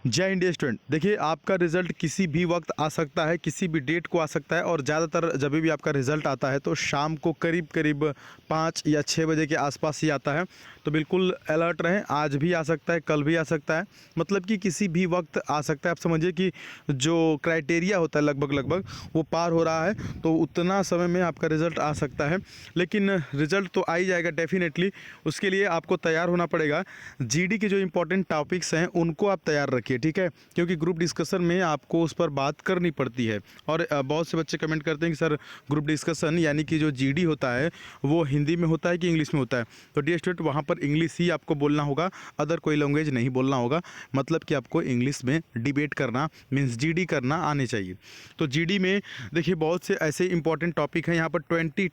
जय India student, देखिए आपका रिज़ल्ट किसी भी वक्त आ सकता है, किसी भी डेट को आ सकता है और ज़्यादातर जब भी आपका रिज़ल्ट आता है तो शाम को करीब करीब 5 या 6 बजे के आसपास ही आता है। तो बिल्कुल अलर्ट रहें, आज भी आ सकता है, कल भी आ सकता है, मतलब कि किसी भी वक्त आ सकता है। आप समझिए कि जो क्राइटेरिया होता है लगभग वो पार हो रहा है, तो उतना समय में आपका रिज़ल्ट आ सकता है। लेकिन रिज़ल्ट तो आ ही जाएगा डेफिनेटली, उसके लिए आपको तैयार होना पड़ेगा। जीडी के जो इंपॉर्टेंट टॉपिक्स हैं उनको आप तैयार रखिए, ठीक है, क्योंकि ग्रुप डिस्कशन में आपको उस पर बात करनी पड़ती है। और बहुत से बच्चे कमेंट करते हैं कि सर ग्रुप डिस्कशन यानी कि जो जीडी होता है वो हिंदी में होता है कि इंग्लिश में होता है। तो डियर स्टूडेंट, वहाँ पर इंग्लिश ही आपको बोलना होगा, अदर कोई लैंग्वेज नहीं बोलना होगा। मतलब कि आपको इंग्लिश में डिबेट करना मीन्स जीडी करना आने चाहिए। तो जीडी में देखिए बहुत से ऐसे इंपॉर्टेंट टॉपिक हैं। यहाँ पर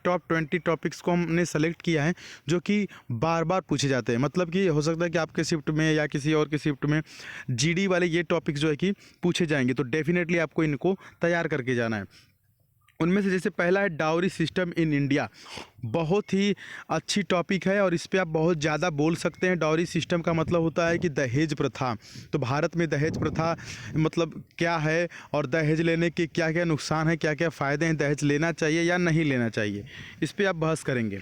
टॉप 20 टॉपिक्स को हमने सेलेक्ट किया है जो कि बार बार पूछे जाते हैं। मतलब कि हो सकता है कि आपके शिफ्ट में या किसी और के शिफ्ट में जीडी वाले ये टॉपिक जो है कि पूछे जाएंगे, तो डेफिनेटली आपको इनको तैयार करके जाना है। उनमें से जैसे पहला है डाउरी सिस्टम इन इंडिया। बहुत ही अच्छी टॉपिक है और इस पे आप बहुत ज़्यादा बोल सकते हैं। डाउरी सिस्टम का मतलब होता है कि दहेज प्रथा। तो भारत में दहेज प्रथा मतलब क्या है और दहेज लेने के क्या क्या नुकसान है, क्या क्या फ़ायदे हैं, दहेज लेना चाहिए या नहीं लेना चाहिए, इस पर आप बहस करेंगे।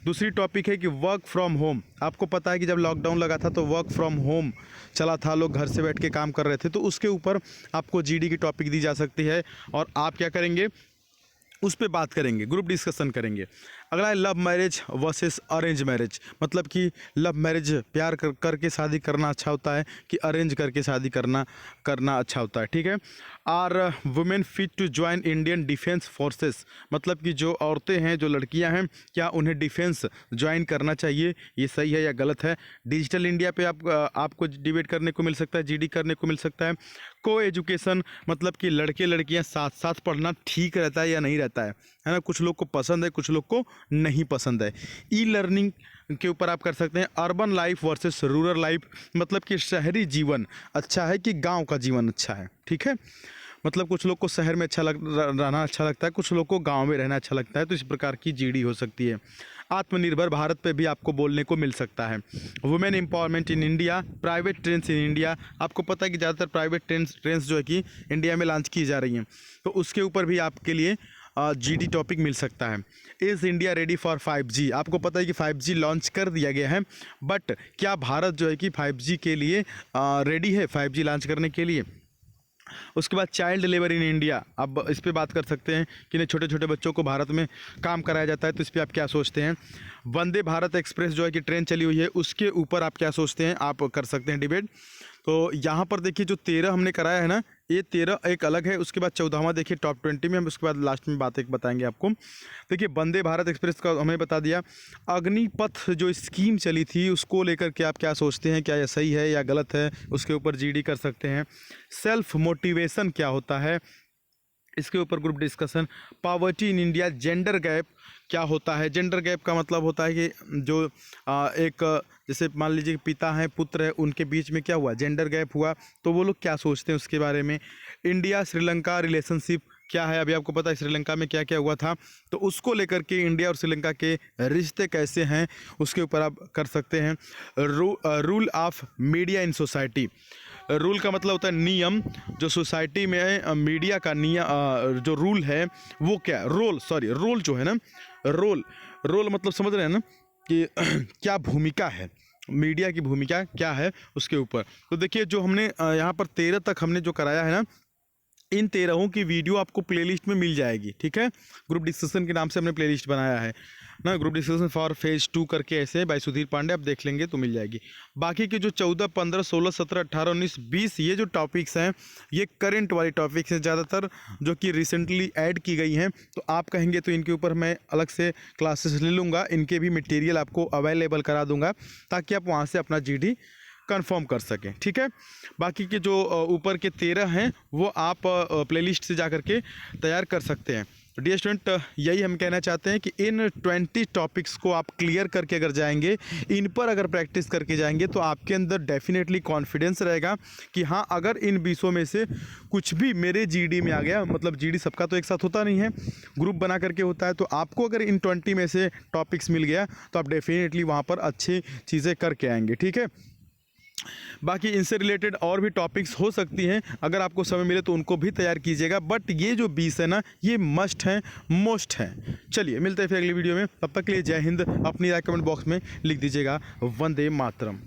दूसरी टॉपिक है कि वर्क फ्रॉम होम। आपको पता है कि जब लॉकडाउन लगा था तो वर्क फ्रॉम होम चला था, लोग घर से बैठ के काम कर रहे थे, तो उसके ऊपर आपको जीडी की टॉपिक दी जा सकती है और आप क्या करेंगे, उस पे बात करेंगे, ग्रुप डिस्कशन करेंगे। अगला है love marriage versus arrange marriage. मतलब कि लव मैरिज प्यार करके शादी करना अच्छा होता है कि अरेंज करके शादी करना अच्छा होता है, ठीक है। और women fit to join Indian defence forces. मतलब कि जो औरतें हैं, जो लड़कियां हैं, क्या उन्हें डिफेंस ज्वाइन करना चाहिए, ये सही है या गलत है। डिजिटल इंडिया पे आपको डिबेट करने को मिल सकता है, जीडी करने को मिल सकता है। को एजुकेशन, मतलब कि लड़के लड़कियां साथ साथ पढ़ना ठीक रहता है या नहीं रहता है ना। कुछ लोग को पसंद है, कुछ लोग को नहीं पसंद है। ई लर्निंग के ऊपर आप कर सकते हैं। Urban life versus rural life. मतलब कि शहरी जीवन अच्छा है कि गांव का जीवन अच्छा है, ठीक है। मतलब कुछ लोग को शहर में रहना अच्छा लगता है, कुछ लोग को गांव में रहना अच्छा लगता है। तो इस प्रकार की जीडी हो सकती है। आत्मनिर्भर भारत पे भी आपको बोलने को मिल सकता है। Women empowerment in India, private trains in India. आपको पता है कि ज़्यादातर प्राइवेट ट्रेन्स जो है कि इंडिया में लॉन्च की जा रही हैं, तो उसके ऊपर भी आपके लिए जीडी टॉपिक मिल सकता है। Is India ready for 5G। आपको पता है कि 5G लॉन्च कर दिया गया है, बट क्या भारत जो है कि 5G के लिए रेडी है, 5G लॉन्च करने के लिए। उसके बाद चाइल्ड लेबर इन इंडिया। अब इस पे बात कर सकते हैं कि नहीं, छोटे छोटे बच्चों को भारत में काम कराया जाता है, तो इस पर आप क्या सोचते हैं। वंदे भारत एक्सप्रेस जो है कि ट्रेन चली हुई है, उसके ऊपर आप क्या सोचते हैं, आप कर सकते हैं डिबेट। तो यहाँ पर देखिए जो 13 हमने कराया है ना, ये 13 एक अलग है। उसके बाद 14वां देखिए टॉप 20 में, हम उसके बाद लास्ट में बात एक बताएंगे आपको। देखिए वंदे भारत एक्सप्रेस का हमें बता दिया। अग्निपथ जो स्कीम चली थी उसको लेकर के आप क्या सोचते हैं, क्या यह सही है या गलत है, उसके ऊपर जीडी कर सकते हैं। सेल्फ मोटिवेशन क्या होता है, इसके ऊपर group discussion. Poverty in India, gender gap क्या होता है। जेंडर गैप का मतलब होता है कि जो एक जैसे मान लीजिए पिता हैं, पुत्र है, उनके बीच में क्या हुआ, जेंडर गैप हुआ, तो वो लोग क्या सोचते हैं उसके बारे में। इंडिया श्रीलंका रिलेशनशिप क्या है, अभी आपको पता है श्रीलंका में क्या क्या हुआ था, तो उसको लेकर के इंडिया और श्रीलंका के रिश्ते कैसे हैं, उसके ऊपर आप कर सकते हैं। Rule of media in society. Rule का मतलब होता है नियम, जो सोसाइटी में मीडिया का नियम जो रूल है वो क्या, रोल जो है ना, रोल मतलब समझ रहे हैं ना कि क्या भूमिका है, मीडिया की भूमिका क्या है उसके ऊपर। तो देखिए जो हमने यहाँ पर 13 तक हमने जो कराया है ना, इन 13 की वीडियो आपको प्लेलिस्ट में मिल जाएगी, ठीक है। ग्रुप डिस्कशन के नाम से हमने प्लेलिस्ट बनाया है ना, ग्रुप डिस्कशन फॉर फेज 2 करके ऐसे बाय सुधीर पांडे, आप देख लेंगे तो मिल जाएगी। बाकी के जो 14, 15, 16, 17, 18, 19, 20 ये जो टॉपिक्स हैं, ये करंट वाली टॉपिक्स हैं ज़्यादातर, जो कि रिसेंटली ऐड की गई हैं। तो आप कहेंगे तो इनके ऊपर मैं अलग से क्लासेस ले लूँगा, इनके भी मटेरियल आपको अवेलेबल करा दूँगा, ताकि आप वहाँ से अपना जीडी कंफर्म कर सकें, ठीक है। बाकी के जो ऊपर के 13 हैं वो आप प्लेलिस्ट से जा कर के तैयार कर सकते हैं। डियर स्टूडेंट, यही हम कहना चाहते हैं कि इन 20 टॉपिक्स को आप क्लियर करके अगर जाएंगे, इन पर अगर प्रैक्टिस करके जाएंगे, तो आपके अंदर डेफिनेटली कॉन्फिडेंस रहेगा कि हाँ, अगर इन 20 में से कुछ भी मेरे जीडी में आ गया, मतलब जीडी सबका तो एक साथ होता नहीं है, ग्रुप बना करके होता है, तो आपको अगर इन 20 में से टॉपिक्स मिल गया तो आप डेफिनेटली वहाँ पर अच्छी चीज़ें करके आएंगे, ठीक है। बाकी इनसे रिलेटेड और भी टॉपिक्स हो सकती हैं, अगर आपको समय मिले तो उनको भी तैयार कीजिएगा, बट ये जो 20 है ना, ये मस्ट हैं, मोस्ट हैं। चलिए मिलते हैं फिर अगली वीडियो में, तब तक के लिए जय हिंद। अपनी राय कमेंट बॉक्स में लिख दीजिएगा। वंदे मातरम।